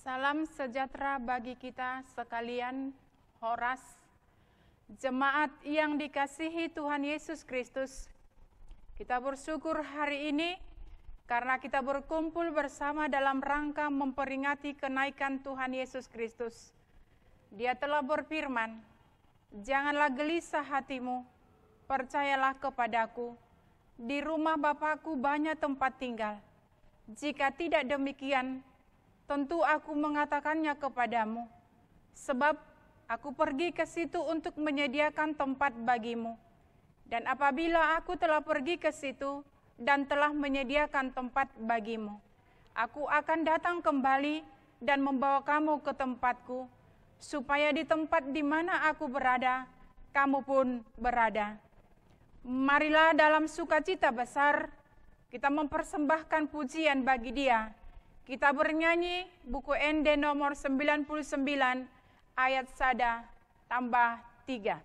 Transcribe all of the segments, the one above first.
Salam sejahtera bagi kita sekalian, Horas, jemaat yang dikasihi Tuhan Yesus Kristus. Kita bersyukur hari ini karena kita berkumpul bersama dalam rangka memperingati kenaikan Tuhan Yesus Kristus. Dia telah berfirman, "Janganlah gelisah hatimu, percayalah kepadaku. Di rumah Bapa-Ku banyak tempat tinggal. Jika tidak demikian, tentu aku mengatakannya kepadamu, sebab aku pergi ke situ untuk menyediakan tempat bagimu. Dan apabila aku telah pergi ke situ dan telah menyediakan tempat bagimu, aku akan datang kembali dan membawa kamu ke tempatku, supaya di tempat di mana aku berada, kamu pun berada." Marilah dalam sukacita besar kita mempersembahkan pujian bagi Dia. Kita bernyanyi buku ND nomor 99 ayat 1 tambah 3.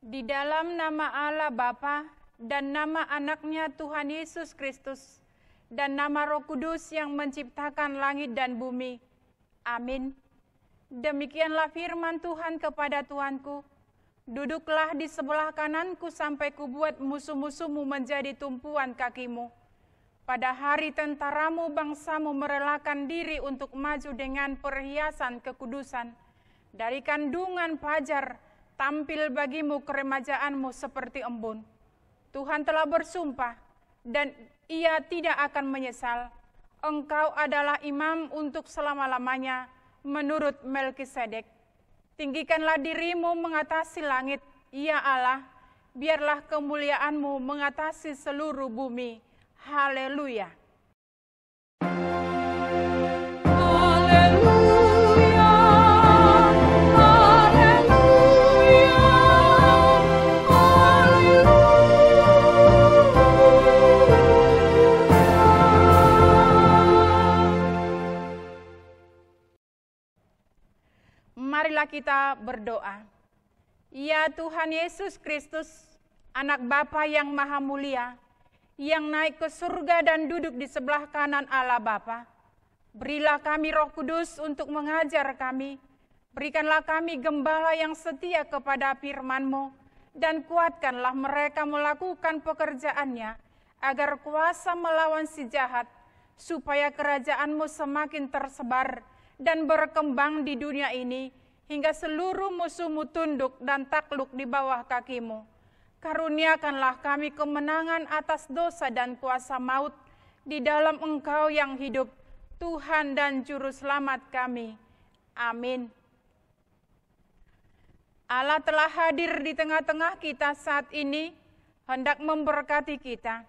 Di dalam nama Allah Bapa dan nama anaknya Tuhan Yesus Kristus dan nama Roh Kudus yang menciptakan langit dan bumi. Amin. Demikianlah firman Tuhan kepada Tuanku, "Duduklah di sebelah kananku sampai kubuat musuh-musuhmu menjadi tumpuan kakimu." Pada hari tentaramu bangsamu merelakan diri untuk maju dengan perhiasan kekudusan. Dari kandungan fajar tampil bagimu keremajaanmu seperti embun. Tuhan telah bersumpah dan Ia tidak akan menyesal. Engkau adalah imam untuk selama-lamanya menurut Melkisedek. Tinggikanlah dirimu mengatasi langit, ya Allah, biarlah kemuliaanmu mengatasi seluruh bumi. Haleluya. Marilah kita berdoa. Ya Tuhan Yesus Kristus, anak Bapa yang maha mulia, yang naik ke surga dan duduk di sebelah kanan Allah Bapa, berilah kami Roh Kudus untuk mengajar kami. Berikanlah kami gembala yang setia kepada firman-Mu, dan kuatkanlah mereka melakukan pekerjaannya, agar kuasa melawan si jahat, supaya kerajaan-Mu semakin tersebar dan berkembang di dunia ini, hingga seluruh musuh-Mu tunduk dan takluk di bawah kaki-Mu. Karuniakanlah kami kemenangan atas dosa dan kuasa maut di dalam Engkau yang hidup, Tuhan dan Juru Selamat kami. Amin. Allah telah hadir di tengah-tengah kita saat ini, hendak memberkati kita.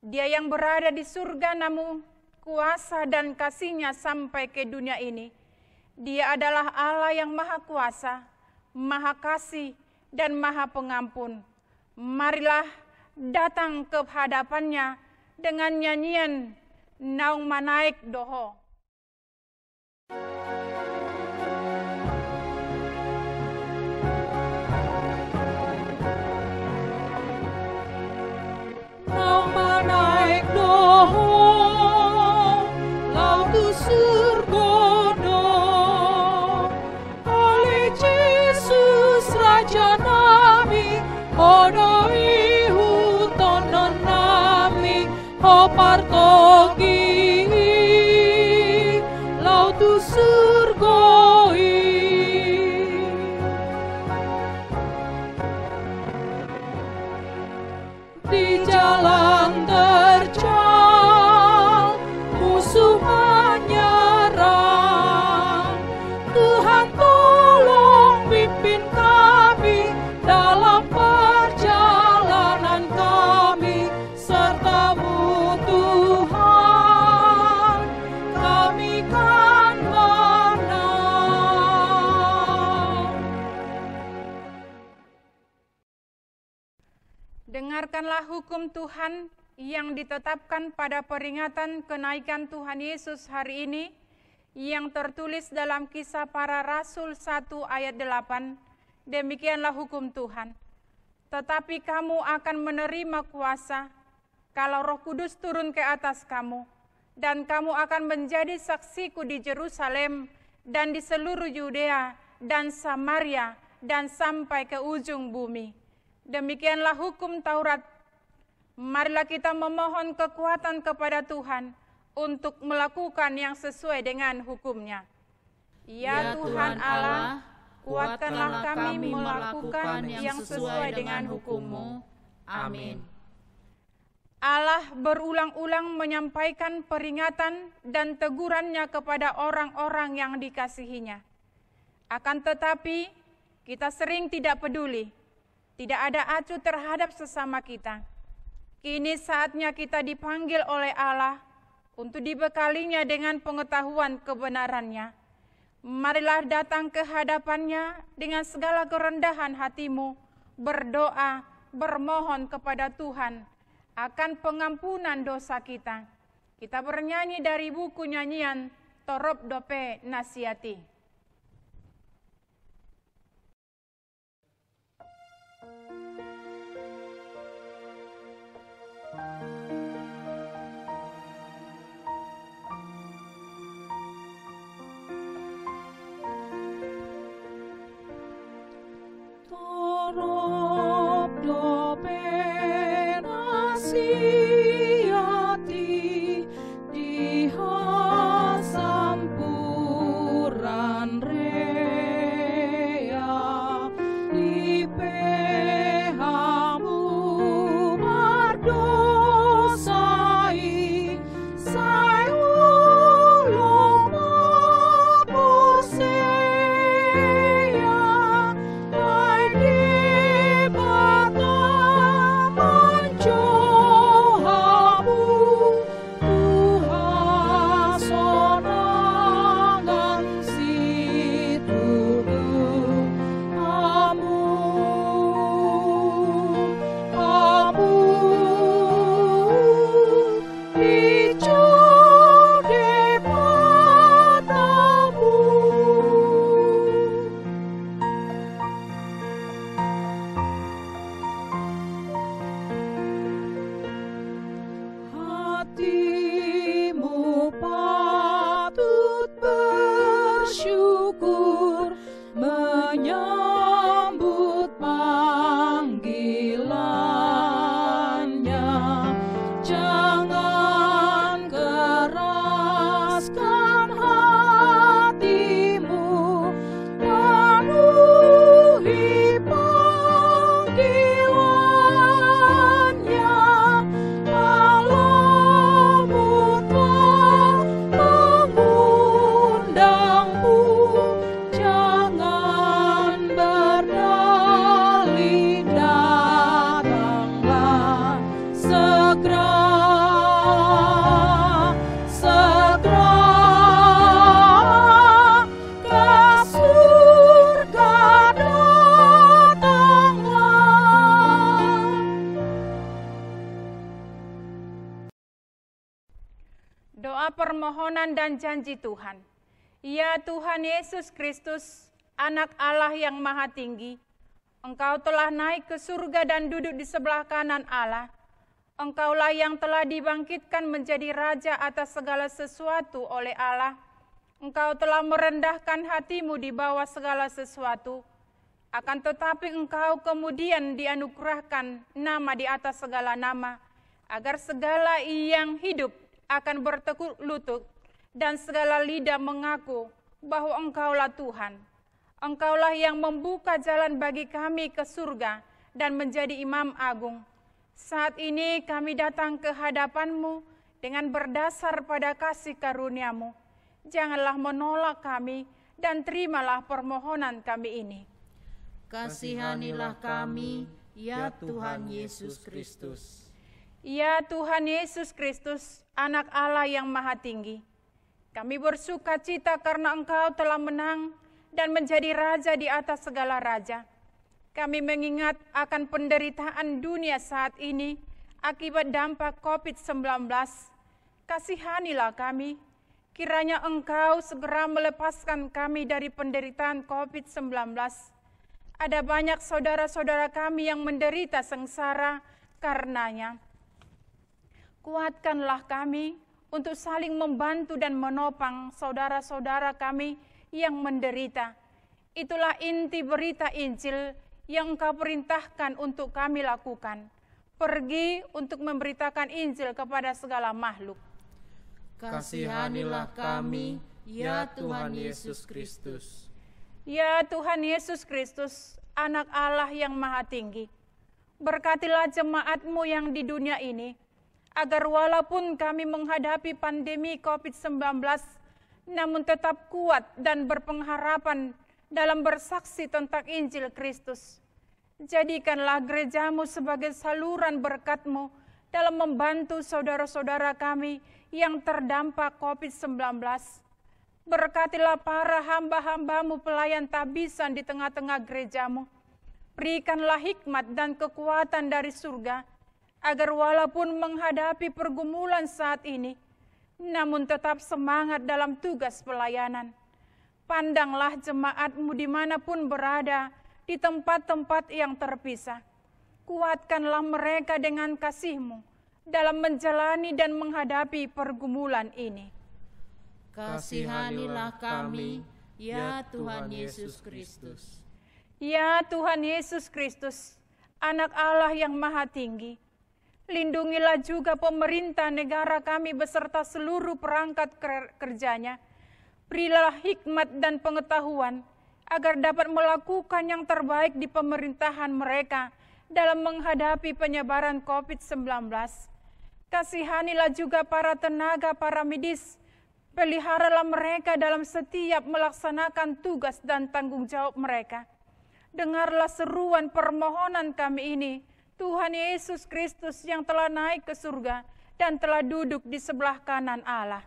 Dia yang berada di surga namun kuasa dan kasih-Nya sampai ke dunia ini. Dia adalah Allah yang maha kuasa, maha kasih, dan maha pengampun. Marilah datang ke hadapan-Nya dengan nyanyian Naung Manaik Doho. Naung manaik doho, lautu surgono, oleh Yesus Raja nami, odoi hutonon nami, ho partogi, lautu surgoi. Di jalan terjal, musuh menyerang. Tuhan tolong pimpin kami dalam perjalanan kami, serta-Mu Tuhan, kami kan menang. Dengarkanlah hukum Tuhan yang ditetapkan pada peringatan kenaikan Tuhan Yesus hari ini, yang tertulis dalam Kisah Para Rasul 1 ayat 8. Demikianlah hukum Tuhan. Tetapi kamu akan menerima kuasa kalau Roh Kudus turun ke atas kamu, dan kamu akan menjadi saksiku di Yerusalem dan di seluruh Yudea dan Samaria dan sampai ke ujung bumi. Demikianlah hukum Taurat. Marilah kita memohon kekuatan kepada Tuhan untuk melakukan yang sesuai dengan hukum-Nya. Ya Tuhan Allah, kuatkanlah kami melakukan yang sesuai dengan hukum-Mu. Amin. Allah berulang-ulang menyampaikan peringatan dan teguran-Nya kepada orang-orang yang dikasihi-Nya. Akan tetapi, kita sering tidak peduli. Tidak ada acuh terhadap sesama kita. Kini saatnya kita dipanggil oleh Allah untuk dibekalinya dengan pengetahuan kebenaran-Nya. Marilah datang ke hadapan-Nya dengan segala kerendahan hatimu, berdoa, bermohon kepada Tuhan akan pengampunan dosa kita. Kita bernyanyi dari buku nyanyian Torop Dope Nasiati. Torop dope nasiati diha sampura, Doa permohonan dan janji Tuhan. Ya Tuhan Yesus Kristus, Anak Allah yang Maha Tinggi, Engkau telah naik ke surga dan duduk di sebelah kanan Allah. Engkaulah yang telah dibangkitkan menjadi Raja atas segala sesuatu oleh Allah. Engkau telah merendahkan hatimu di bawah segala sesuatu. Akan tetapi Engkau kemudian dianugerahkan nama di atas segala nama, agar segala yang hidup akan bertekuk lutut dan segala lidah mengaku bahwa Engkaulah Tuhan. Engkaulah yang membuka jalan bagi kami ke surga dan menjadi Imam Agung. Saat ini kami datang ke hadapan-Mu dengan berdasar pada kasih karunia-Mu. Janganlah menolak kami dan terimalah permohonan kami ini. Kasihanilah kami, ya Tuhan Yesus Kristus. Ya Tuhan Yesus Kristus, Anak Allah yang Maha Tinggi, kami bersuka cita karena Engkau telah menang dan menjadi Raja di atas segala raja. Kami mengingat akan penderitaan dunia saat ini akibat dampak COVID-19. Kasihanilah kami, kiranya Engkau segera melepaskan kami dari penderitaan COVID-19. Ada banyak saudara-saudara kami yang menderita sengsara karenanya. Kuatkanlah kami untuk saling membantu dan menopang saudara-saudara kami yang menderita. Itulah inti berita Injil yang Engkau perintahkan untuk kami lakukan. Pergi untuk memberitakan Injil kepada segala makhluk. Kasihanilah kami, ya Tuhan Yesus Kristus. Ya Tuhan Yesus Kristus, Anak Allah yang Maha Tinggi, berkatilah jemaat-Mu yang di dunia ini, agar walaupun kami menghadapi pandemi COVID-19, namun tetap kuat dan berpengharapan dalam bersaksi tentang Injil Kristus. Jadikanlah gereja-Mu sebagai saluran berkat-Mu dalam membantu saudara-saudara kami yang terdampak COVID-19. Berkatilah para hamba-hamba-Mu pelayan tabisan di tengah-tengah gereja-Mu. Berikanlah hikmat dan kekuatan dari surga, agar walaupun menghadapi pergumulan saat ini, namun tetap semangat dalam tugas pelayanan. Pandanglah jemaat-Mu dimanapun berada, di tempat-tempat yang terpisah. Kuatkanlah mereka dengan kasih-Mu dalam menjalani dan menghadapi pergumulan ini. Kasihanilah kami, ya Tuhan Yesus Kristus. Ya Tuhan Yesus Kristus, Anak Allah yang Maha Tinggi, lindungilah juga pemerintah negara kami beserta seluruh perangkat kerjanya. Berilah hikmat dan pengetahuan agar dapat melakukan yang terbaik di pemerintahan mereka dalam menghadapi penyebaran COVID-19. Kasihanilah juga para tenaga, para medis. Peliharalah mereka dalam setiap melaksanakan tugas dan tanggung jawab mereka. Dengarlah seruan permohonan kami ini, Tuhan Yesus Kristus yang telah naik ke surga dan telah duduk di sebelah kanan Allah.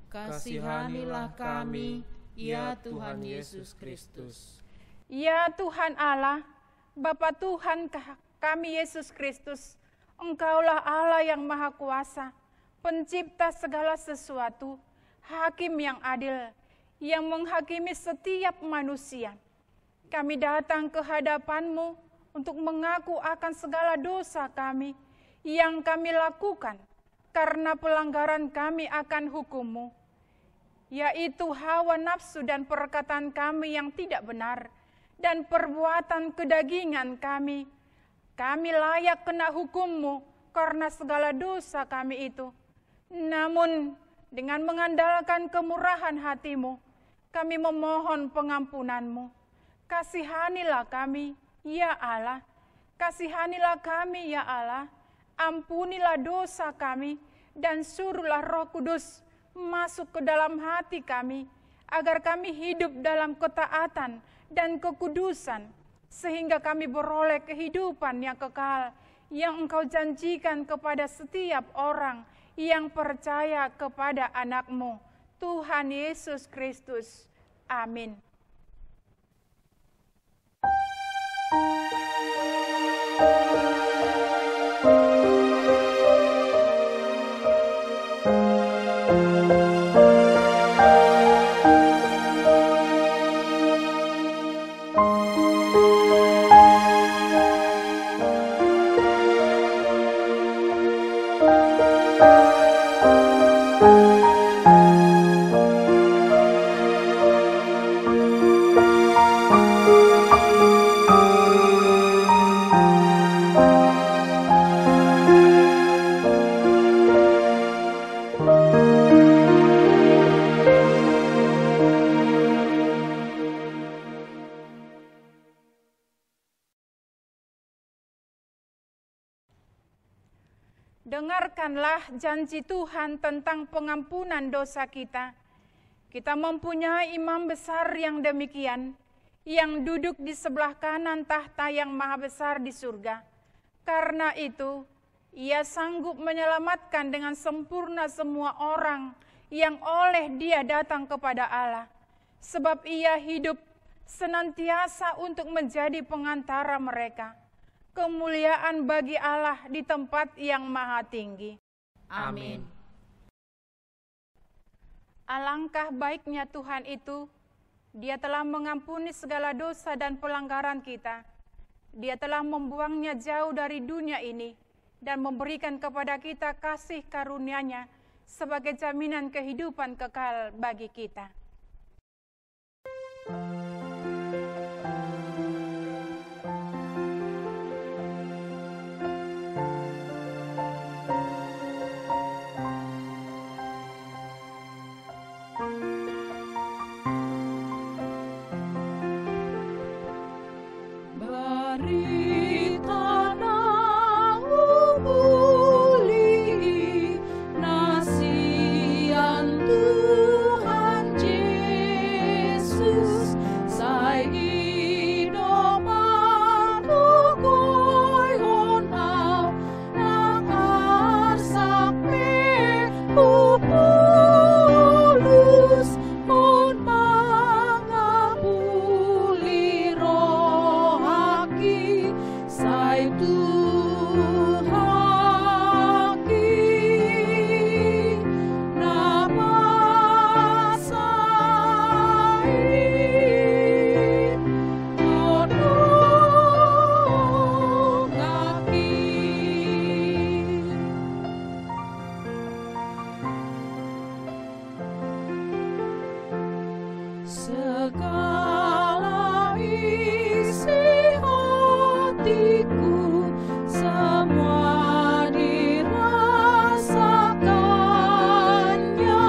Kasihanilah kami, ya Tuhan Yesus Kristus. Ya Tuhan Allah, Bapa Tuhan kami Yesus Kristus, Engkaulah Allah yang Maha Kuasa, Pencipta segala sesuatu, Hakim yang adil, yang menghakimi setiap manusia. Kami datang ke hadapan-Mu untuk mengaku akan segala dosa kami yang kami lakukan karena pelanggaran kami akan hukum-Mu, yaitu hawa nafsu dan perkataan kami yang tidak benar, dan perbuatan kedagingan kami. Kami layak kena hukum-Mu karena segala dosa kami itu. Namun, dengan mengandalkan kemurahan hati-Mu, kami memohon pengampunan-Mu. Kasihanilah kami, ya Allah. Kasihanilah kami, ya Allah. Ampunilah dosa kami, dan suruhlah Roh Kudus masuk ke dalam hati kami, agar kami hidup dalam ketaatan dan kekudusan, sehingga kami beroleh kehidupan yang kekal, yang Engkau janjikan kepada setiap orang yang percaya kepada anak-Mu, Tuhan Yesus Kristus. Amin. dengarkanlah janji Tuhan tentang pengampunan dosa kita. Kita mempunyai imam besar yang demikian, yang duduk di sebelah kanan tahta yang maha besar di surga. Karena itu, Ia sanggup menyelamatkan dengan sempurna semua orang yang oleh Dia datang kepada Allah. Sebab Ia hidup senantiasa untuk menjadi pengantara mereka. Kemuliaan bagi Allah di tempat yang maha tinggi. Amin. Alangkah baiknya Tuhan itu, Dia telah mengampuni segala dosa dan pelanggaran kita. Dia telah membuangnya jauh dari dunia ini dan memberikan kepada kita kasih karunia-Nya sebagai jaminan kehidupan kekal bagi kita. Segala isi hatiku semua dirasakannya.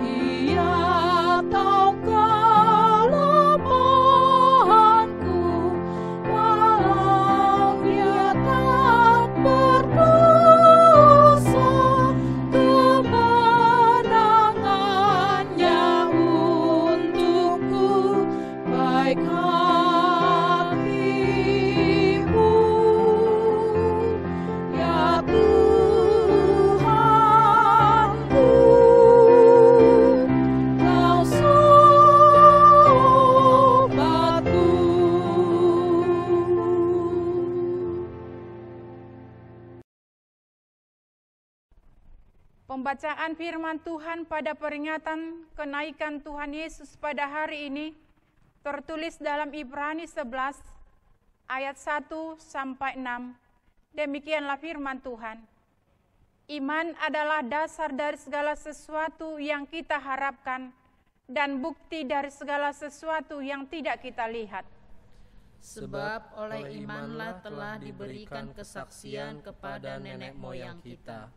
Ia tahu kelemahanku, walau Dia tak berdosa. Kemenangannya untukku, baik hatimu, ya Tuhanku, Kau sobatku. Pembacaan firman Tuhan pada peringatan kenaikan Tuhan Yesus pada hari ini tertulis dalam Ibrani 11 ayat 1-6. Demikianlah firman Tuhan. Iman adalah dasar dari segala sesuatu yang kita harapkan dan bukti dari segala sesuatu yang tidak kita lihat. Sebab oleh imanlah telah diberikan kesaksian kepada nenek moyang kita.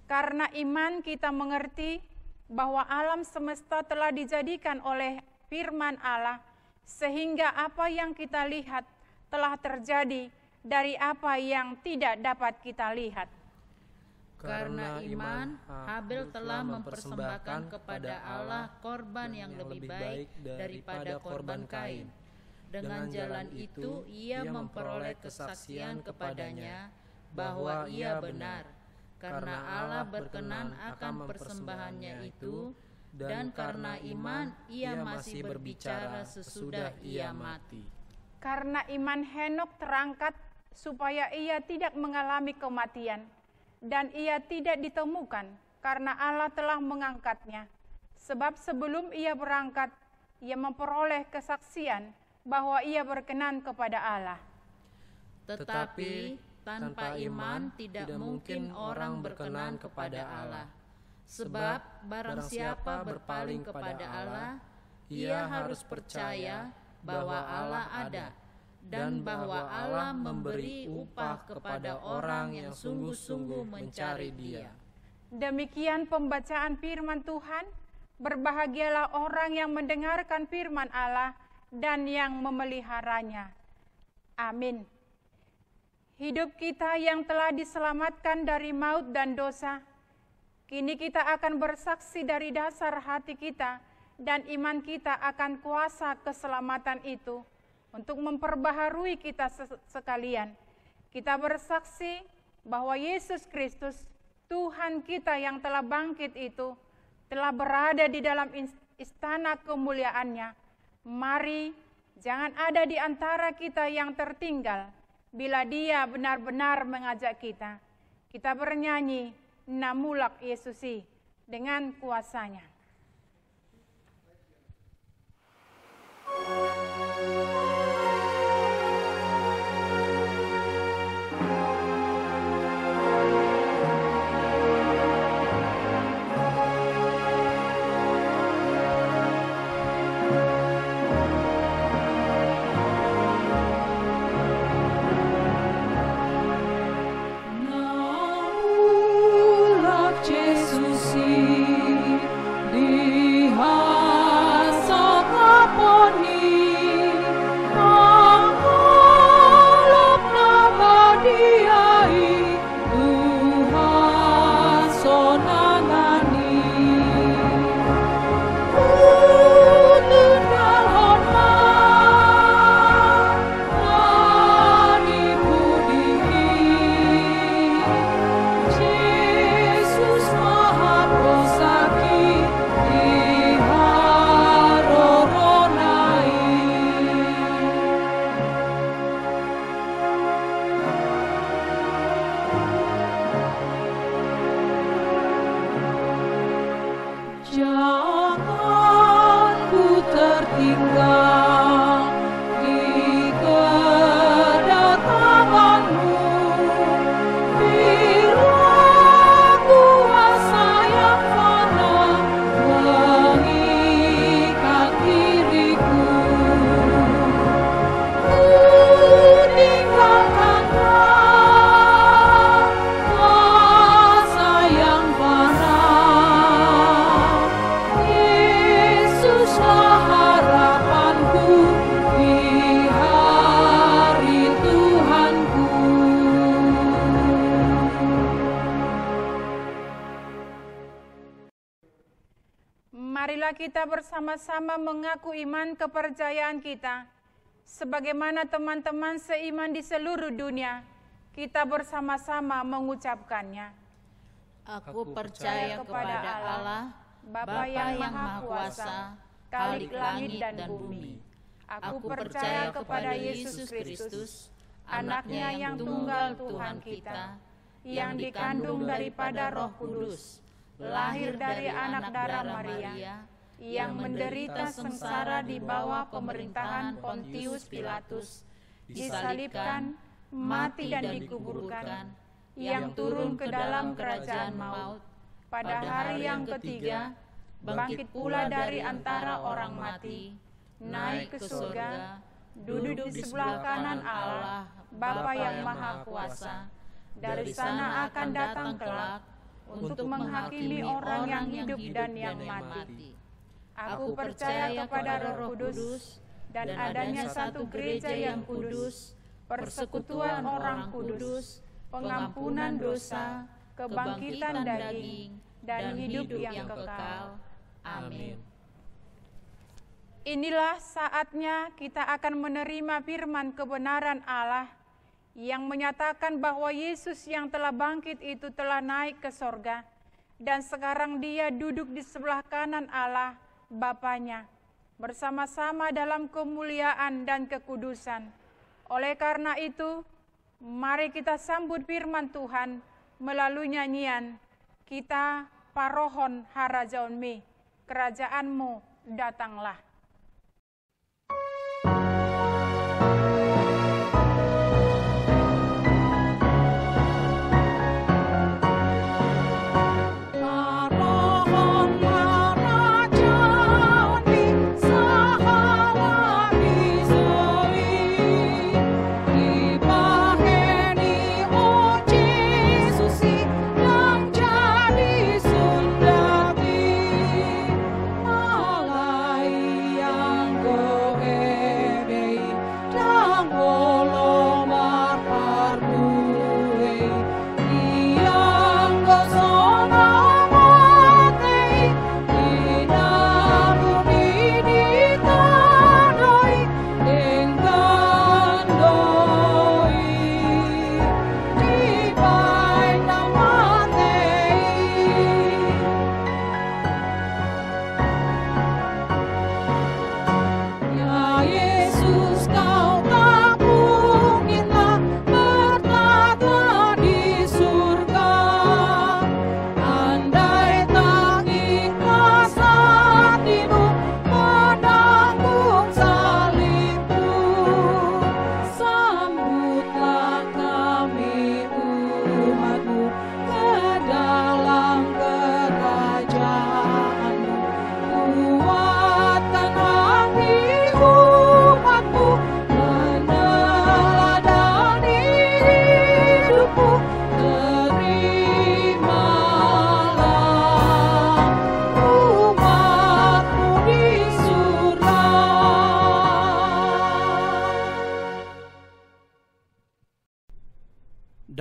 Karena iman kita mengerti bahwa alam semesta telah dijadikan oleh firman Allah, sehingga apa yang kita lihat telah terjadi dari apa yang tidak dapat kita lihat. Karena iman, Habel telah mempersembahkan kepada Allah korban yang lebih baik daripada korban Kain. Dengan jalan itu ia memperoleh kesaksian kepadanya bahwa ia benar, karena Allah berkenan akan persembahannya itu, dan karena iman ia masih berbicara sesudah ia mati. Karena iman Henok terangkat supaya ia tidak mengalami kematian, dan ia tidak ditemukan karena Allah telah mengangkatnya. Sebab sebelum ia berangkat, ia memperoleh kesaksian bahwa ia berkenan kepada Allah. Tetapi tanpa iman tidak mungkin orang berkenan kepada Allah. Sebab barang siapa berpaling kepada Allah, ia harus percaya bahwa Allah ada, dan bahwa Allah memberi upah kepada orang yang sungguh-sungguh mencari Dia. Demikian pembacaan firman Tuhan. Berbahagialah orang yang mendengarkan firman Allah dan yang memeliharanya. Amin. hidup kita yang telah diselamatkan dari maut dan dosa, kini kita akan bersaksi dari dasar hati kita dan iman kita akan kuasa keselamatan itu untuk memperbaharui kita sekalian. Kita bersaksi bahwa Yesus Kristus, Tuhan kita yang telah bangkit itu, telah berada di dalam istana kemuliaannya. Mari, jangan ada di antara kita yang tertinggal bila Dia benar-benar mengajak kita. Kita bernyanyi Namulak Yesusi dengan kuasanya. Marilah kita bersama-sama mengaku iman kepercayaan kita. Sebagaimana teman-teman seiman di seluruh dunia, kita bersama-sama mengucapkannya. Aku percaya kepada Allah, Bapa yang Maha Kuasa, Khalik langit dan bumi. Aku percaya kepada Yesus Kristus, Anaknya yang tunggal Tuhan kita, yang dikandung daripada Roh Kudus, lahir dari anak darah Maria, yang menderita sengsara di bawah pemerintahan Pontius Pilatus, disalibkan, mati dan dikuburkan, yang turun ke dalam kerajaan maut, pada hari yang ketiga, bangkit pula dari antara orang mati, naik ke surga, duduk di sebelah kanan Allah, Bapa yang Maha Kuasa. Dari sana akan datang kelak untuk menghakimi orang yang hidup dan yang mati. Aku percaya kepada Roh Kudus dan adanya satu gereja yang kudus, persekutuan orang kudus, pengampunan dosa, kebangkitan daging, dan hidup yang kekal. Amin. Inilah saatnya kita akan menerima firman kebenaran Allah yang menyatakan bahwa Yesus yang telah bangkit itu telah naik ke sorga, dan sekarang Dia duduk di sebelah kanan Allah, Bapanya, bersama-sama dalam kemuliaan dan kekudusan. Oleh karena itu, mari kita sambut firman Tuhan melalui nyanyian kita parohon harajaunmi, kerajaanmu datanglah. Alai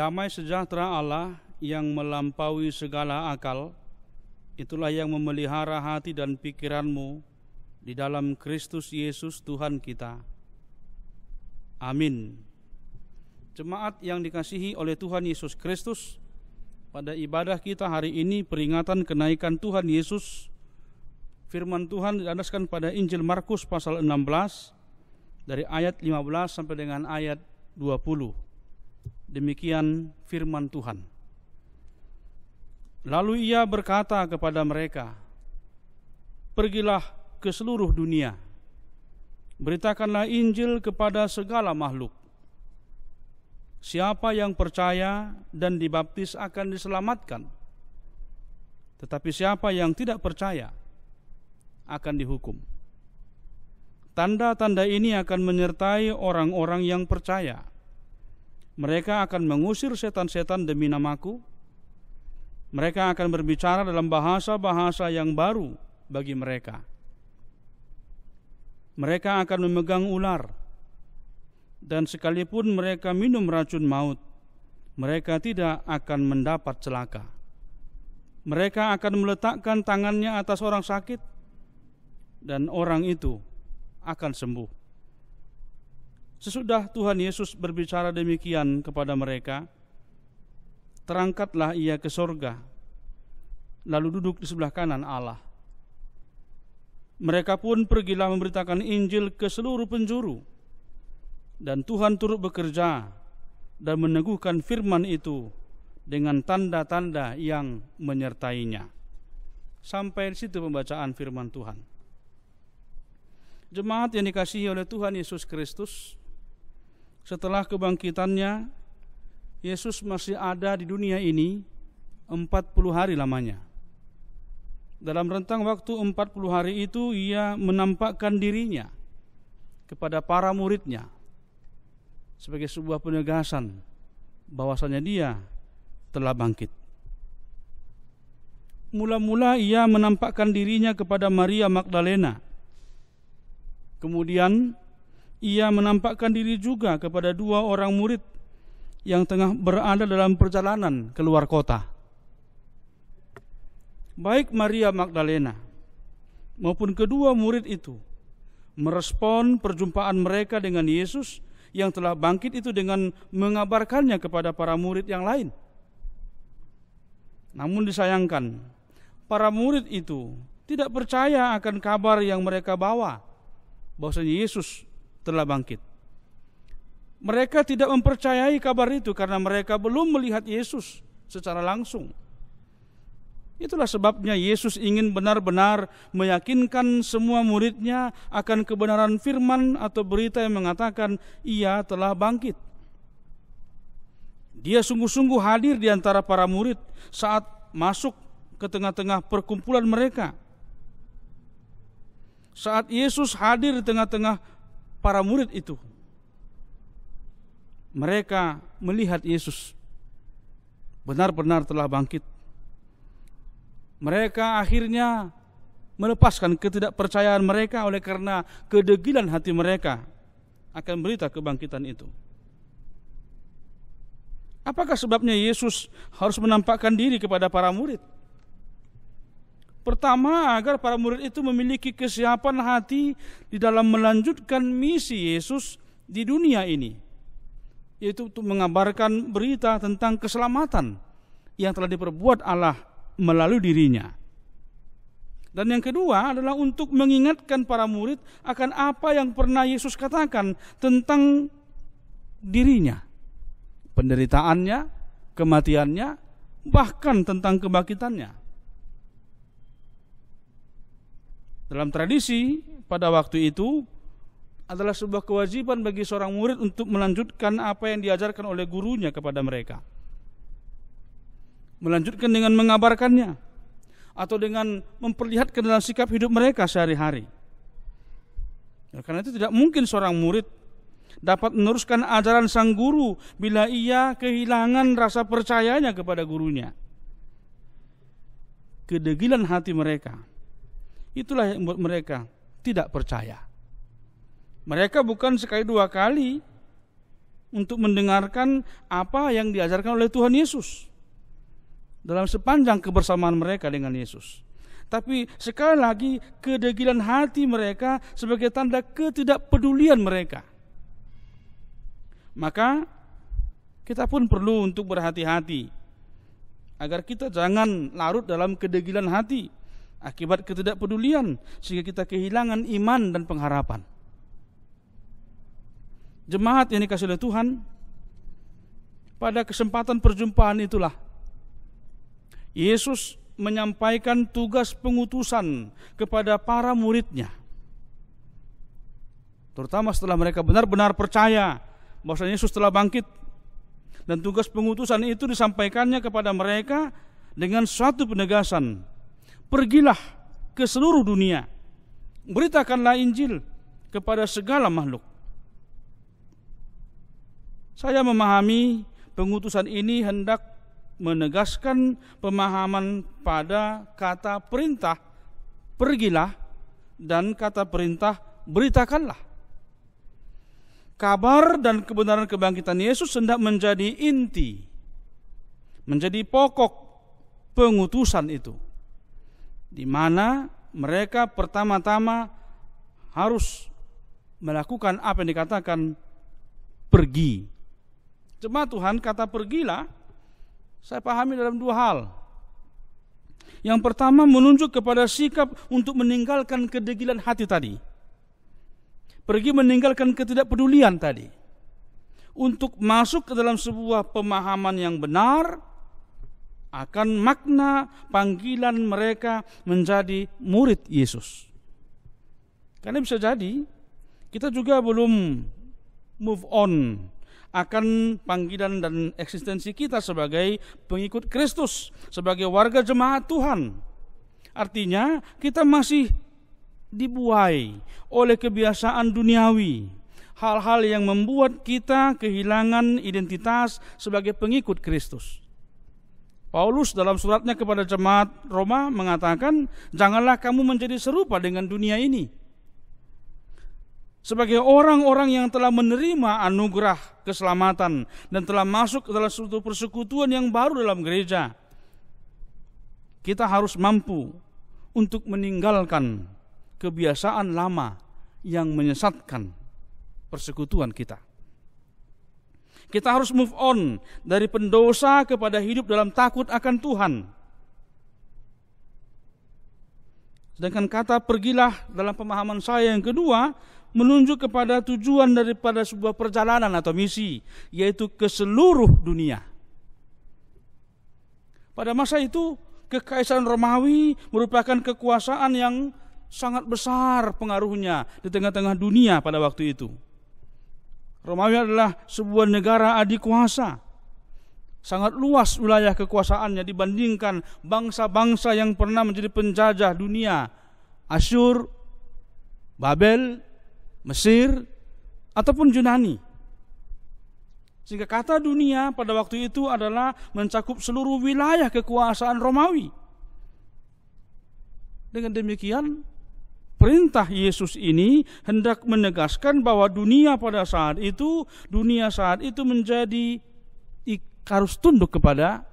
Damai sejahtera Allah yang melampaui segala akal, itulah yang memelihara hati dan pikiranmu di dalam Kristus Yesus Tuhan kita. Amin. Jemaat yang dikasihi oleh Tuhan Yesus Kristus, pada ibadah kita hari ini peringatan kenaikan Tuhan Yesus, firman Tuhan didasarkan pada Injil Markus pasal 16 dari ayat 15 sampai dengan ayat 20. Demikian firman Tuhan. Lalu ia berkata kepada mereka, "Pergilah ke seluruh dunia, beritakanlah Injil kepada segala makhluk. Siapa yang percaya dan dibaptis akan diselamatkan, tetapi siapa yang tidak percaya akan dihukum. Tanda-tanda ini akan menyertai orang-orang yang percaya. Mereka akan mengusir setan-setan demi namaku. Mereka akan berbicara dalam bahasa-bahasa yang baru bagi mereka. Mereka akan memegang ular, dan sekalipun mereka minum racun maut, mereka tidak akan mendapat celaka. Mereka akan meletakkan tangannya atas orang sakit, dan orang itu akan sembuh." Sesudah Tuhan Yesus berbicara demikian kepada mereka, terangkatlah ia ke sorga, lalu duduk di sebelah kanan Allah. Mereka pun pergilah memberitakan Injil ke seluruh penjuru, dan Tuhan turut bekerja dan meneguhkan firman itu dengan tanda-tanda yang menyertainya. Sampai di situ pembacaan firman Tuhan. Jemaat yang dikasihi oleh Tuhan Yesus Kristus, setelah kebangkitannya, Yesus masih ada di dunia ini 40 hari lamanya. Dalam rentang waktu 40 hari itu, ia menampakkan dirinya kepada para muridnya sebagai sebuah penegasan bahwasanya dia telah bangkit. Mula-mula ia menampakkan dirinya kepada Maria Magdalena. Kemudian ia menampakkan diri juga kepada 2 orang murid yang tengah berada dalam perjalanan keluar kota. Baik Maria Magdalena maupun kedua murid itu merespon perjumpaan mereka dengan Yesus yang telah bangkit itu dengan mengabarkannya kepada para murid yang lain. Namun disayangkan, para murid itu tidak percaya akan kabar yang mereka bawa, bahwasanya Yesus telah bangkit. Mereka tidak mempercayai kabar itu karena mereka belum melihat Yesus secara langsung. Itulah sebabnya Yesus ingin benar-benar meyakinkan semua muridnya akan kebenaran firman atau berita yang mengatakan ia telah bangkit. Dia sungguh-sungguh hadir di antara para murid saat masuk ke tengah-tengah perkumpulan mereka. Saat Yesus hadir di tengah-tengah para murid itu, mereka melihat Yesus benar-benar telah bangkit. Mereka akhirnya melepaskan ketidakpercayaan mereka oleh karena kedegilan hati mereka akan berita kebangkitan itu. Apakah sebabnya Yesus harus menampakkan diri kepada para murid? Pertama, agar para murid itu memiliki kesiapan hati di dalam melanjutkan misi Yesus di dunia ini, yaitu untuk mengabarkan berita tentang keselamatan yang telah diperbuat Allah melalui dirinya. Dan yang kedua adalah untuk mengingatkan para murid akan apa yang pernah Yesus katakan tentang dirinya, penderitaannya, kematiannya, bahkan tentang kebangkitannya. Dalam tradisi pada waktu itu adalah sebuah kewajiban bagi seorang murid untuk melanjutkan apa yang diajarkan oleh gurunya kepada mereka. Melanjutkan dengan mengabarkannya atau dengan memperlihatkan dalam sikap hidup mereka sehari-hari. Karena itu tidak mungkin seorang murid dapat meneruskan ajaran sang guru bila ia kehilangan rasa percayanya kepada gurunya. Kedegilan hati mereka, itulah yang membuat mereka tidak percaya. Mereka bukan sekali dua kali untuk mendengarkan apa yang diajarkan oleh Tuhan Yesus dalam sepanjang kebersamaan mereka dengan Yesus. Tapi sekali lagi, kedegilan hati mereka sebagai tanda ketidakpedulian mereka. Maka kita pun perlu untuk berhati-hati agar kita jangan larut dalam kedegilan hati akibat ketidakpedulian sehingga kita kehilangan iman dan pengharapan. Jemaat yang dikasihi oleh Tuhan, pada kesempatan perjumpaan itulah Yesus menyampaikan tugas pengutusan kepada para muridnya, terutama setelah mereka benar-benar percaya bahwa Yesus telah bangkit. Dan tugas pengutusan itu disampaikannya kepada mereka dengan suatu penegasan, pergilah ke seluruh dunia, beritakanlah Injil kepada segala makhluk. Saya memahami pengutusan ini hendak menegaskan pemahaman pada kata perintah pergilah dan kata perintah beritakanlah. Kabar dan kebenaran kebangkitan Yesus hendak menjadi inti, menjadi pokok pengutusan itu, di mana mereka pertama-tama harus melakukan apa yang dikatakan pergi. Jemaat Tuhan, kata pergilah saya pahami dalam dua hal. Yang pertama, menunjuk kepada sikap untuk meninggalkan kedegilan hati tadi. Pergi meninggalkan ketidakpedulian tadi, untuk masuk ke dalam sebuah pemahaman yang benar akan makna panggilan mereka menjadi murid Yesus. Karena bisa jadi kita juga belum move on akan panggilan dan eksistensi kita sebagai pengikut Kristus, sebagai warga jemaat Tuhan. Artinya kita masih dibuai oleh kebiasaan duniawi, hal-hal yang membuat kita kehilangan identitas sebagai pengikut Kristus. Paulus dalam suratnya kepada jemaat Roma mengatakan, janganlah kamu menjadi serupa dengan dunia ini. Sebagai orang-orang yang telah menerima anugerah keselamatan dan telah masuk ke dalam suatu persekutuan yang baru dalam gereja, kita harus mampu untuk meninggalkan kebiasaan lama yang menyesatkan persekutuan kita. Kita harus move on dari pendosa kepada hidup dalam takut akan Tuhan. Sedangkan kata pergilah dalam pemahaman saya yang kedua menunjuk kepada tujuan daripada sebuah perjalanan atau misi, yaitu ke seluruh dunia. Pada masa itu, Kekaisaran Romawi merupakan kekuasaan yang sangat besar pengaruhnya di tengah-tengah dunia pada waktu itu. Romawi adalah sebuah negara adikuasa. Sangat luas wilayah kekuasaannya dibandingkan bangsa-bangsa yang pernah menjadi penjajah dunia. Asyur, Babel, Mesir, ataupun Yunani. Sehingga kata dunia pada waktu itu adalah mencakup seluruh wilayah kekuasaan Romawi. Dengan demikian, perintah Yesus ini hendak menegaskan bahwa dunia saat itu menjadi harus tunduk kepada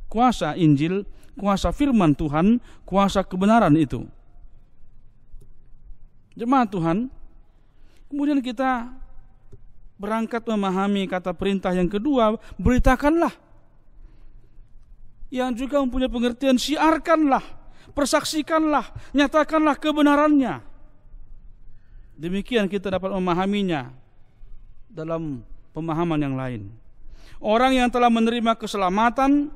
kuasa Injil, kuasa firman Tuhan, kuasa kebenaran itu. Jemaat Tuhan, kemudian kita berangkat memahami kata perintah yang kedua, beritakanlah. Yang juga mempunyai pengertian siarkanlah, persaksikanlah, nyatakanlah kebenarannya. Demikian kita dapat memahaminya dalam pemahaman yang lain. Orang yang telah menerima keselamatan,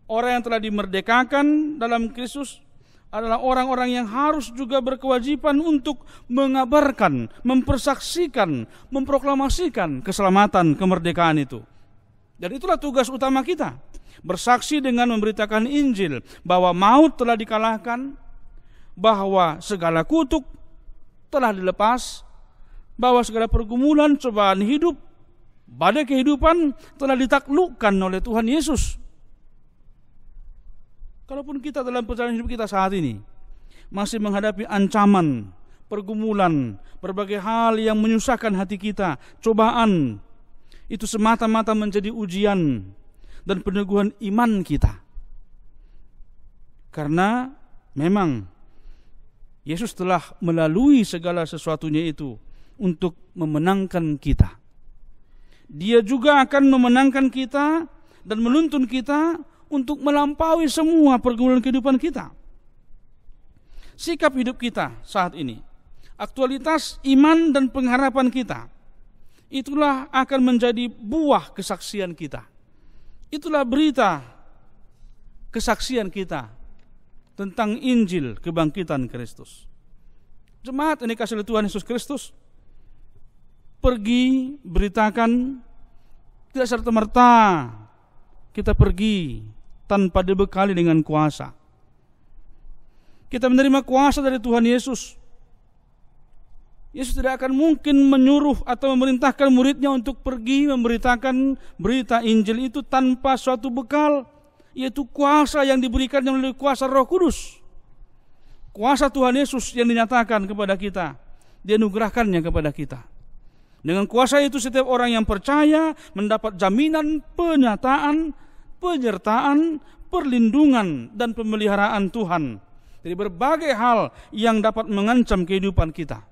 orang yang telah dimerdekakan dalam Kristus adalah orang-orang yang harus juga berkewajiban untuk mengabarkan, mempersaksikan, memproklamasikan keselamatan, kemerdekaan itu. Dan itulah tugas utama kita. Bersaksi dengan memberitakan Injil bahwa maut telah dikalahkan, bahwa segala kutuk telah dilepas, bahwa segala pergumulan, cobaan hidup, badai kehidupan telah ditaklukkan oleh Tuhan Yesus. Kalaupun kita dalam perjalanan hidup kita saat ini masih menghadapi ancaman, pergumulan, berbagai hal yang menyusahkan hati kita, cobaan, itu semata-mata menjadi ujian dan peneguhan iman kita. Karena memang Yesus telah melalui segala sesuatunya itu untuk memenangkan kita. Dia juga akan memenangkan kita dan menuntun kita untuk melampaui semua pergumulan kehidupan kita. Sikap hidup kita saat ini, aktualitas iman dan pengharapan kita, itulah akan menjadi buah kesaksian kita. Itulah berita kesaksian kita tentang Injil kebangkitan Kristus. Jemaat ini kasih Tuhan Yesus Kristus, pergi beritakan, tidak serta-merta kita pergi tanpa dibekali dengan kuasa. Kita menerima kuasa dari Tuhan Yesus. Yesus tidak akan mungkin menyuruh atau memerintahkan muridnya untuk pergi memberitakan berita Injil itu tanpa suatu bekal, yaitu kuasa yang diberikan melalui kuasa Roh Kudus. Kuasa Tuhan Yesus yang dinyatakan kepada kita, dianugerahkannya kepada kita. Dengan kuasa itu setiap orang yang percaya mendapat jaminan penyataan, penyertaan, perlindungan dan pemeliharaan Tuhan dari berbagai hal yang dapat mengancam kehidupan kita.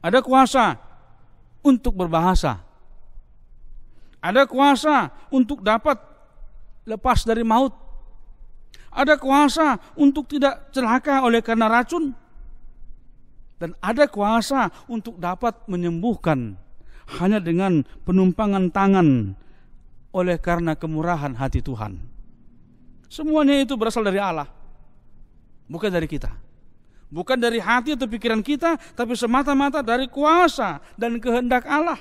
Ada kuasa untuk berbahasa. Ada kuasa untuk dapat lepas dari maut. Ada kuasa untuk tidak celaka oleh karena racun. Dan ada kuasa untuk dapat menyembuhkan hanya dengan penumpangan tangan oleh karena kemurahan hati Tuhan. Semuanya itu berasal dari Allah, bukan dari kita. Bukan dari hati atau pikiran kita, tapi semata-mata dari kuasa dan kehendak Allah.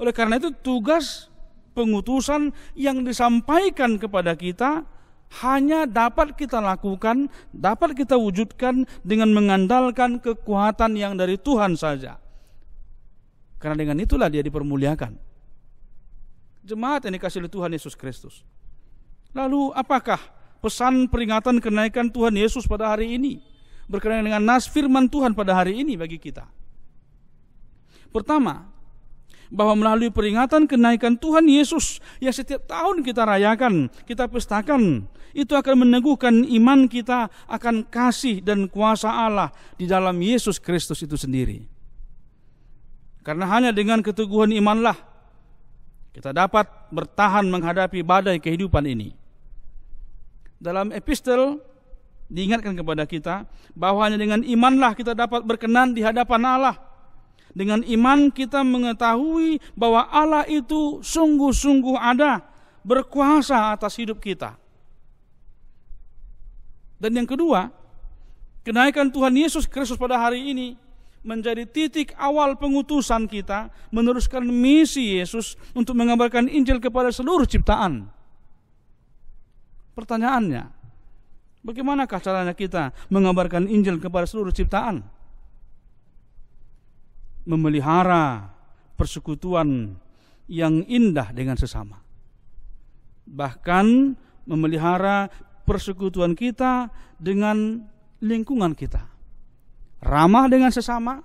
Oleh karena itu tugas pengutusan yang disampaikan kepada kita hanya dapat kita lakukan, dapat kita wujudkan dengan mengandalkan kekuatan yang dari Tuhan saja. Karena dengan itulah dia dipermuliakan. Jemaat yang dikasihi oleh Tuhan Yesus Kristus. Lalu apakah pesan peringatan kenaikan Tuhan Yesus pada hari ini berkenaan dengan nas firman Tuhan pada hari ini bagi kita? Pertama, bahwa melalui peringatan kenaikan Tuhan Yesus yang setiap tahun kita rayakan, kita pestakan, itu akan meneguhkan iman kita akan kasih dan kuasa Allah di dalam Yesus Kristus itu sendiri. Karena hanya dengan keteguhan imanlah kita dapat bertahan menghadapi badai kehidupan ini. Dalam epistel diingatkan kepada kita bahwa hanya dengan imanlah kita dapat berkenan di hadapan Allah. Dengan iman kita mengetahui bahwa Allah itu sungguh-sungguh ada, berkuasa atas hidup kita. Dan yang kedua, kenaikan Tuhan Yesus Kristus pada hari ini menjadi titik awal pengutusan kita meneruskan misi Yesus untuk mengabarkan Injil kepada seluruh ciptaan. Pertanyaannya, bagaimanakah caranya kita mengabarkan Injil kepada seluruh ciptaan? Memelihara persekutuan yang indah dengan sesama. Bahkan memelihara persekutuan kita dengan lingkungan kita. Ramah dengan sesama,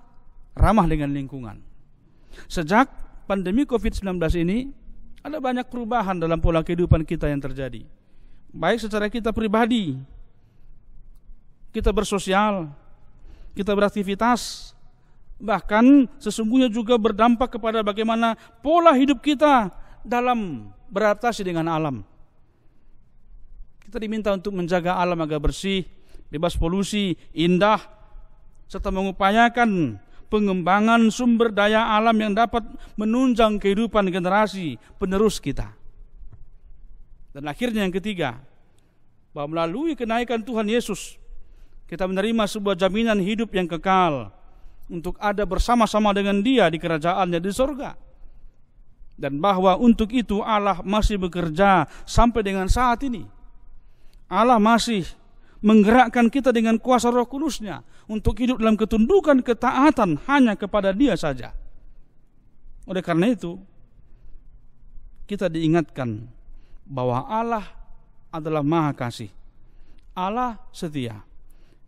ramah dengan lingkungan. Sejak pandemi COVID-19 ini, ada banyak perubahan dalam pola kehidupan kita yang terjadi. Baik secara kita pribadi, kita bersosial, kita beraktivitas, bahkan sesungguhnya juga berdampak kepada bagaimana pola hidup kita dalam beradaptasi dengan alam. Kita diminta untuk menjaga alam agar bersih, bebas polusi, indah, serta mengupayakan pengembangan sumber daya alam yang dapat menunjang kehidupan generasi penerus kita. Dan akhirnya yang ketiga, bahwa melalui kenaikan Tuhan Yesus, kita menerima sebuah jaminan hidup yang kekal untuk ada bersama-sama dengan Dia di kerajaannya di surga. Dan bahwa untuk itu Allah masih bekerja sampai dengan saat ini. Allah masih menggerakkan kita dengan kuasa Roh Kudus-Nya untuk hidup dalam ketundukan ketaatan hanya kepada Dia saja. Oleh karena itu, kita diingatkan bahwa Allah adalah Maha Kasih. Allah setia.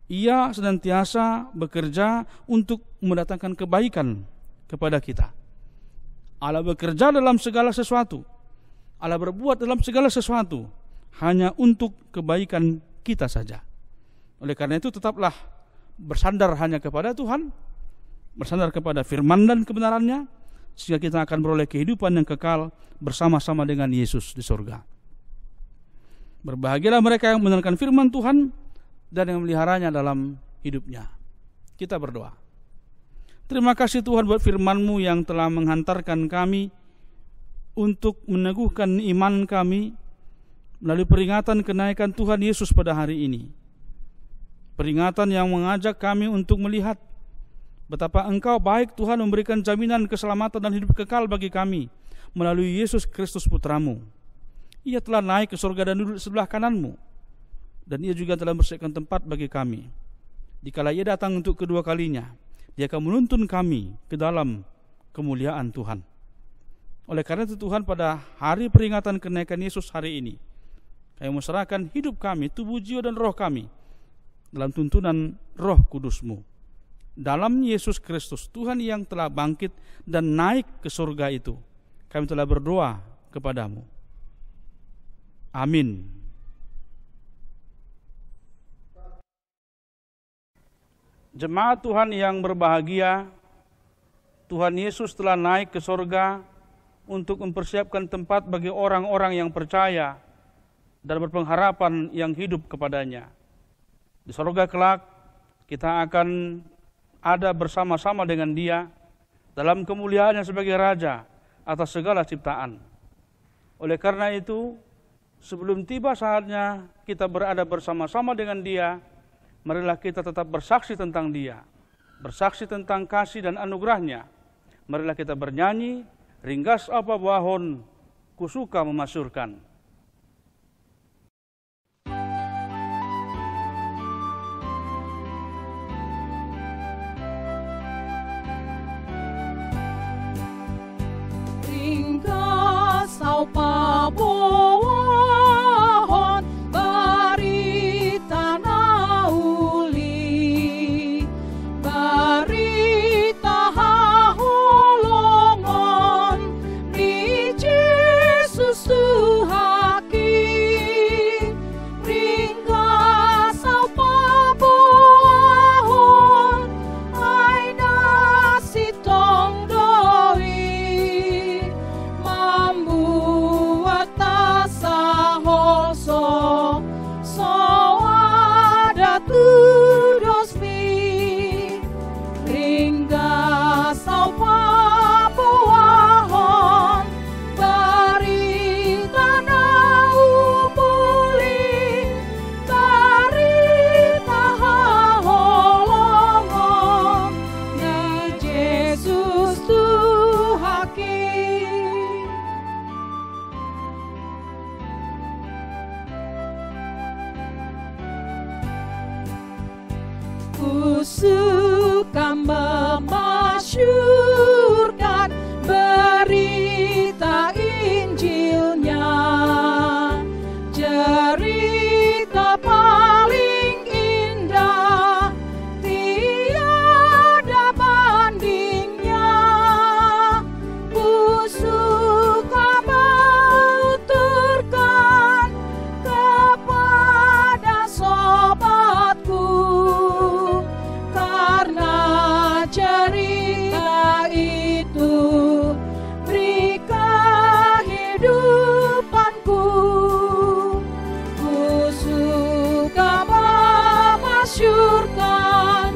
Ia senantiasa bekerja untuk mendatangkan kebaikan kepada kita. Allah bekerja dalam segala sesuatu. Allah berbuat dalam segala sesuatu hanya untuk kebaikan kita saja. Oleh karena itu tetaplah bersandar hanya kepada Tuhan, bersandar kepada firman dan kebenarannya, sehingga kita akan beroleh kehidupan yang kekal bersama-sama dengan Yesus di surga. Berbahagialah mereka yang mendengarkan firman Tuhan dan yang meliharanya dalam hidupnya. Kita berdoa. Terima kasih Tuhan buat firman-Mu yang telah menghantarkan kami untuk meneguhkan iman kami melalui peringatan kenaikan Tuhan Yesus pada hari ini. Peringatan yang mengajak kami untuk melihat betapa Engkau baik Tuhan memberikan jaminan keselamatan dan hidup kekal bagi kami melalui Yesus Kristus Putra-Mu. Ia telah naik ke surga dan duduk di sebelah kanan-Mu, dan Ia juga telah bersediakan tempat bagi kami. Dikala Ia datang untuk kedua kalinya, Dia akan menuntun kami ke dalam kemuliaan Tuhan. Oleh karena itu Tuhan, pada hari peringatan kenaikan Yesus hari ini, kami menyerahkan hidup kami, tubuh, jiwa, dan roh kami dalam tuntunan Roh Kudus-Mu. Dalam Yesus Kristus, Tuhan yang telah bangkit dan naik ke surga itu, kami telah berdoa kepada-Mu. Amin. Jemaat Tuhan yang berbahagia, Tuhan Yesus telah naik ke surga untuk mempersiapkan tempat bagi orang-orang yang percaya dan berpengharapan yang hidup kepadanya. Di surga kelak, kita akan ada bersama-sama dengan Dia dalam kemuliaannya sebagai Raja atas segala ciptaan. Oleh karena itu, sebelum tiba saatnya kita berada bersama-sama dengan Dia, marilah kita tetap bersaksi tentang Dia, bersaksi tentang kasih dan anugerah-Nya. Marilah kita bernyanyi, ringgas apa wahon, kusuka memasyurkan. Ringkas apa wahon, barita nauli, barita haholongon, ni Jesus Tuhaki. Ringkas apa wahon, ay nasitong doi, membuat asa hoso, so ada tudosmi. Ringgas apa wahon, barita naumuli, barita haholongon, na Jesus Tuhaki. Kusuka memasyurkan berita Injilnya, cerita paling indah, tiada bandingnya. Kusuka menguturkan kepada sobatku, karena cerita itu beri kehidupanku. Ku suka memasyurkan,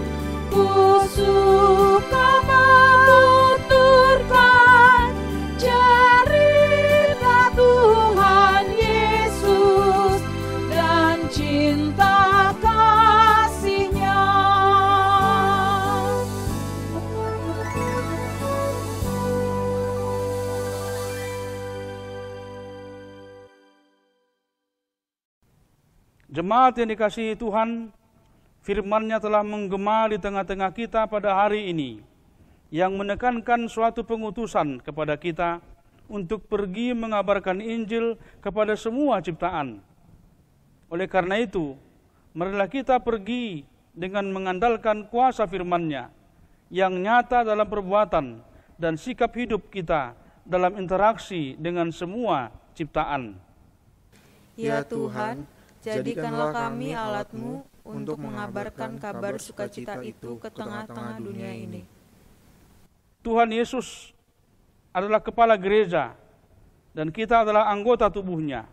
ku suka menuturkan cerita Tuhan Yesus dan cinta kasih-Nya. Jemaat yang dikasihi Tuhan, firman-Nya telah menggema di tengah-tengah kita pada hari ini, yang menekankan suatu pengutusan kepada kita untuk pergi mengabarkan Injil kepada semua ciptaan. Oleh karena itu, marilah kita pergi dengan mengandalkan kuasa firman-Nya yang nyata dalam perbuatan dan sikap hidup kita dalam interaksi dengan semua ciptaan. Ya Tuhan, jadikanlah kami alat-Mu untuk mengabarkan kabar sukacita itu ke tengah-tengah dunia ini. Tuhan Yesus adalah kepala gereja dan kita adalah anggota tubuhnya.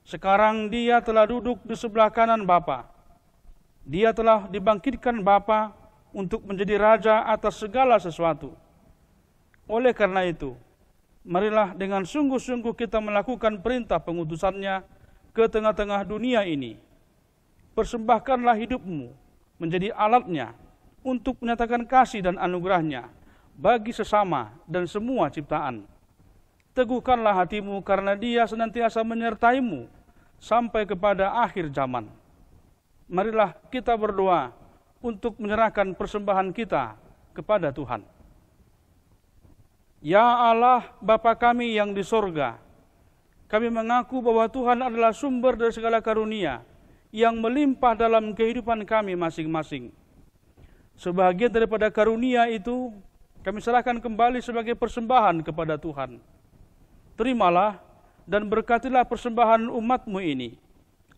Sekarang Dia telah duduk di sebelah kanan Bapa. Dia telah dibangkitkan Bapa untuk menjadi raja atas segala sesuatu. Oleh karena itu, marilah dengan sungguh-sungguh kita melakukan perintah pengutusannya ke tengah-tengah dunia ini. Persembahkanlah hidupmu menjadi alatnya untuk menyatakan kasih dan anugerahnya bagi sesama dan semua ciptaan. Teguhkanlah hatimu karena Dia senantiasa menyertaimu sampai kepada akhir zaman. Marilah kita berdoa untuk menyerahkan persembahan kita kepada Tuhan. Ya Allah, Bapa kami yang di sorga, kami mengaku bahwa Tuhan adalah sumber dari segala karunia yang melimpah dalam kehidupan kami masing-masing. Sebagian daripada karunia itu, kami serahkan kembali sebagai persembahan kepada Tuhan. Terimalah dan berkatilah persembahan umat-Mu ini,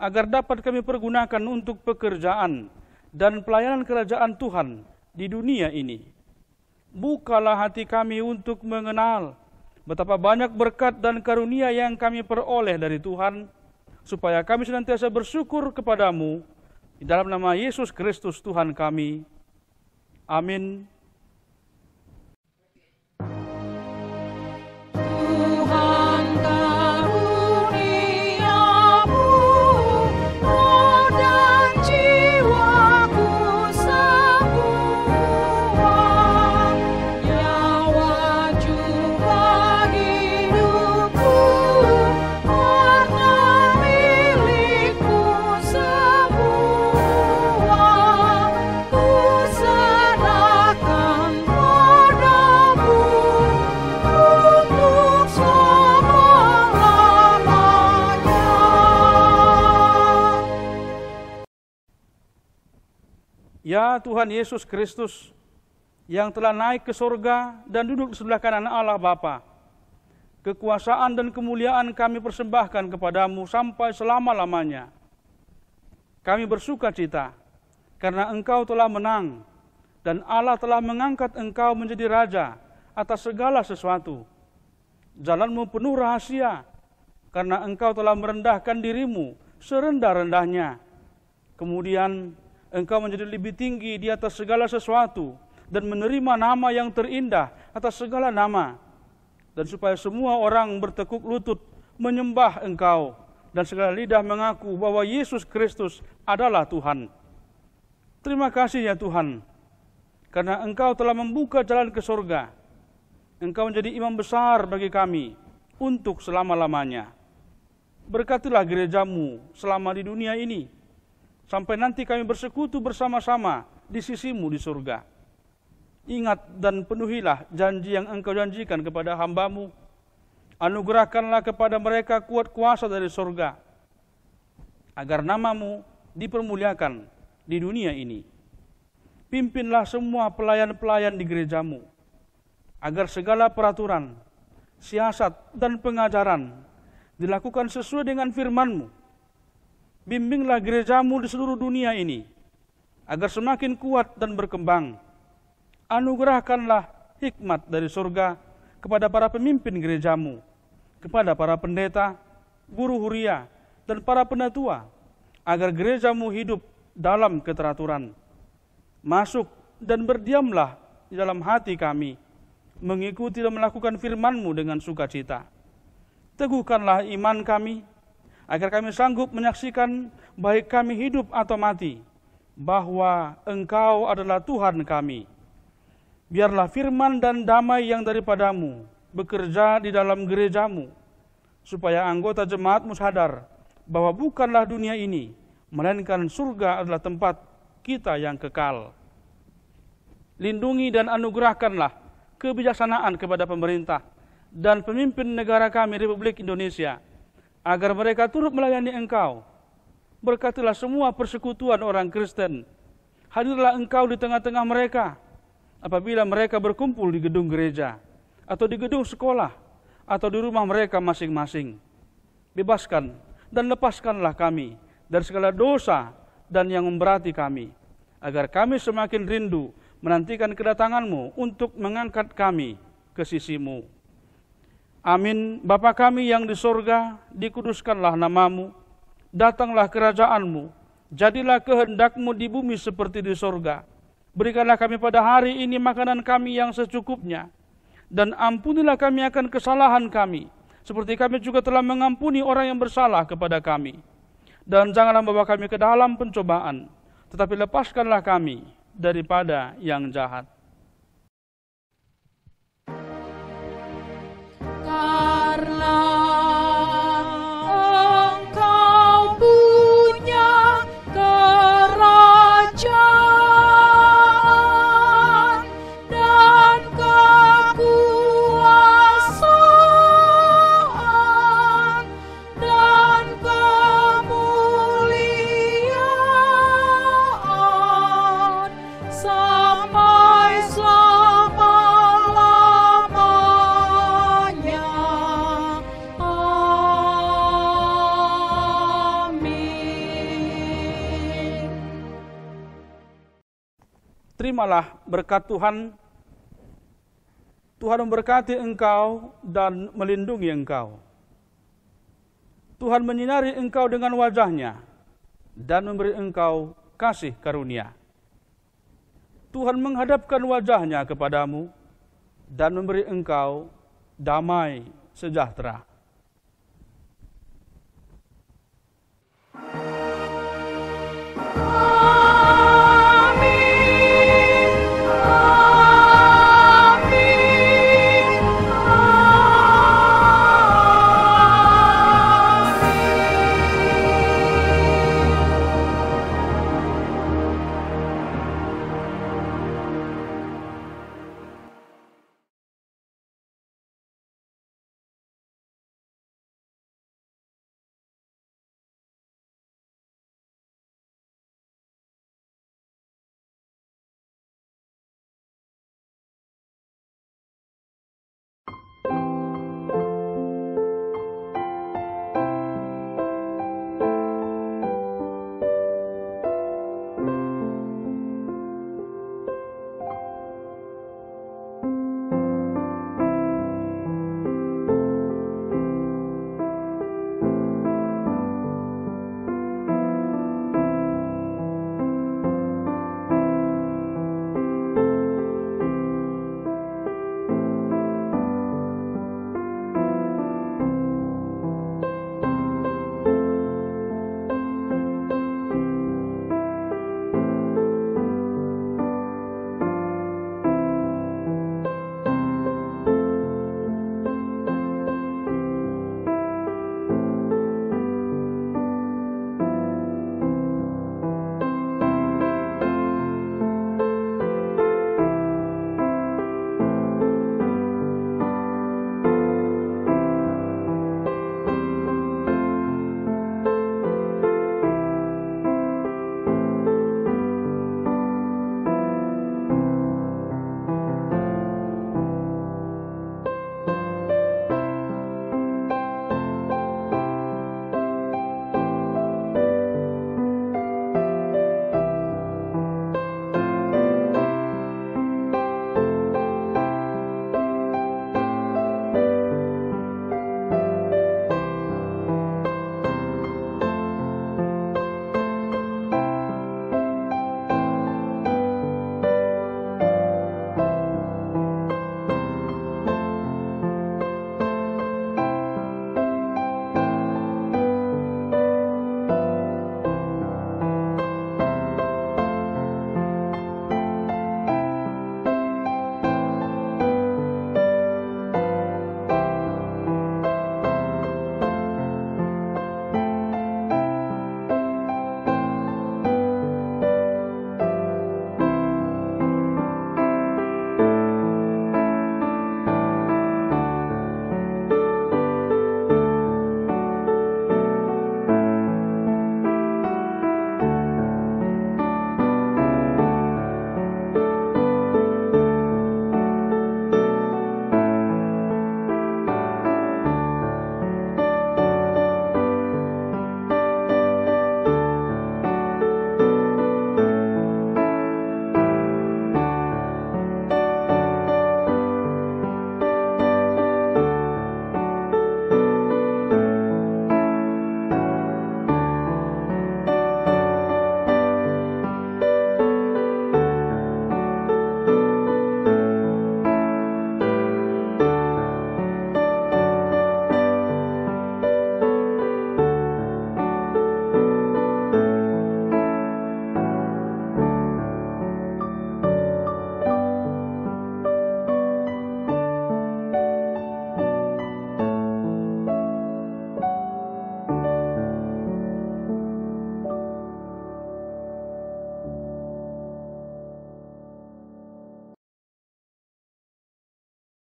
agar dapat kami pergunakan untuk pekerjaan dan pelayanan kerajaan Tuhan di dunia ini. Bukalah hati kami untuk mengenal betapa banyak berkat dan karunia yang kami peroleh dari Tuhan, supaya kami senantiasa bersyukur kepadamu, di dalam nama Yesus Kristus Tuhan kami. Amin. Tuhan karuniamu, roh dan jiwaku semua, nyawa juga hidupku, karena milikmu semua, ku serahkan padamu untuk selama-lamanya. Ya Tuhan Yesus Kristus, yang telah naik ke sorga dan duduk di sebelah kanan Allah Bapa, kekuasaan dan kemuliaan kami persembahkan kepadamu sampai selama-lamanya. Kami bersuka cita karena Engkau telah menang dan Allah telah mengangkat Engkau menjadi Raja atas segala sesuatu. Jalan-Mu penuh rahasia karena Engkau telah merendahkan dirimu serendah-rendahnya. Kemudian Engkau menjadi lebih tinggi di atas segala sesuatu dan menerima nama yang terindah atas segala nama. Dan supaya semua orang bertekuk lutut menyembah Engkau dan segala lidah mengaku bahwa Yesus Kristus adalah Tuhan. Terima kasih ya Tuhan, karena Engkau telah membuka jalan ke surga. Engkau menjadi imam besar bagi kami untuk selama-lamanya. Berkatilah gereja-Mu selama di dunia ini, sampai nanti kami bersekutu bersama-sama di sisi-Mu di surga. Ingat dan penuhilah janji yang Engkau janjikan kepada hamba-Mu. Anugerahkanlah kepada mereka kuat kuasa dari surga, agar nama-Mu dipermuliakan di dunia ini. Pimpinlah semua pelayan-pelayan di gereja-Mu, agar segala peraturan, siasat, dan pengajaran dilakukan sesuai dengan firman-Mu. Bimbinglah gereja-Mu di seluruh dunia ini, agar semakin kuat dan berkembang. Anugerahkanlah hikmat dari surga kepada para pemimpin gereja-Mu, kepada para pendeta, guru huria, dan para penatua, agar gereja-Mu hidup dalam keteraturan. Masuk dan berdiamlah di dalam hati kami, mengikuti dan melakukan firman-Mu dengan sukacita. Teguhkanlah iman kami, agar kami sanggup menyaksikan baik kami hidup atau mati, bahwa Engkau adalah Tuhan kami. Biarlah firman dan damai yang daripada-Mu bekerja di dalam gereja-Mu, supaya anggota jemaat-Mu sadar bahwa bukanlah dunia ini, melainkan surga adalah tempat kita yang kekal. Lindungi dan anugerahkanlah kebijaksanaan kepada pemerintah dan pemimpin negara kami Republik Indonesia, agar mereka turut melayani Engkau. Berkatilah semua persekutuan orang Kristen. Hadirlah Engkau di tengah-tengah mereka apabila mereka berkumpul di gedung gereja, atau di gedung sekolah, atau di rumah mereka masing-masing. Bebaskan dan lepaskanlah kami dari segala dosa dan yang memberati kami, agar kami semakin rindu menantikan kedatangan-Mu untuk mengangkat kami ke sisi-Mu. Amin. Bapa kami yang di sorga, dikuduskanlah nama-Mu, datanglah kerajaan-Mu, jadilah kehendak-Mu di bumi seperti di sorga. Berikanlah kami pada hari ini makanan kami yang secukupnya, dan ampunilah kami akan kesalahan kami, seperti kami juga telah mengampuni orang yang bersalah kepada kami. Dan janganlah membawa kami ke dalam pencobaan, tetapi lepaskanlah kami daripada yang jahat. Karena Engkau punya kerajaan dan kekuasaan dan kemuliaan sampai selama-lamanya. Amin. Terimalah berkat Tuhan. Tuhan memberkati engkau dan melindungi engkau. Tuhan menyinari engkau dengan wajah-Nya dan memberi engkau kasih karunia. Tuhan menghadapkan wajah-Nya kepadamu dan memberi engkau damai sejahtera.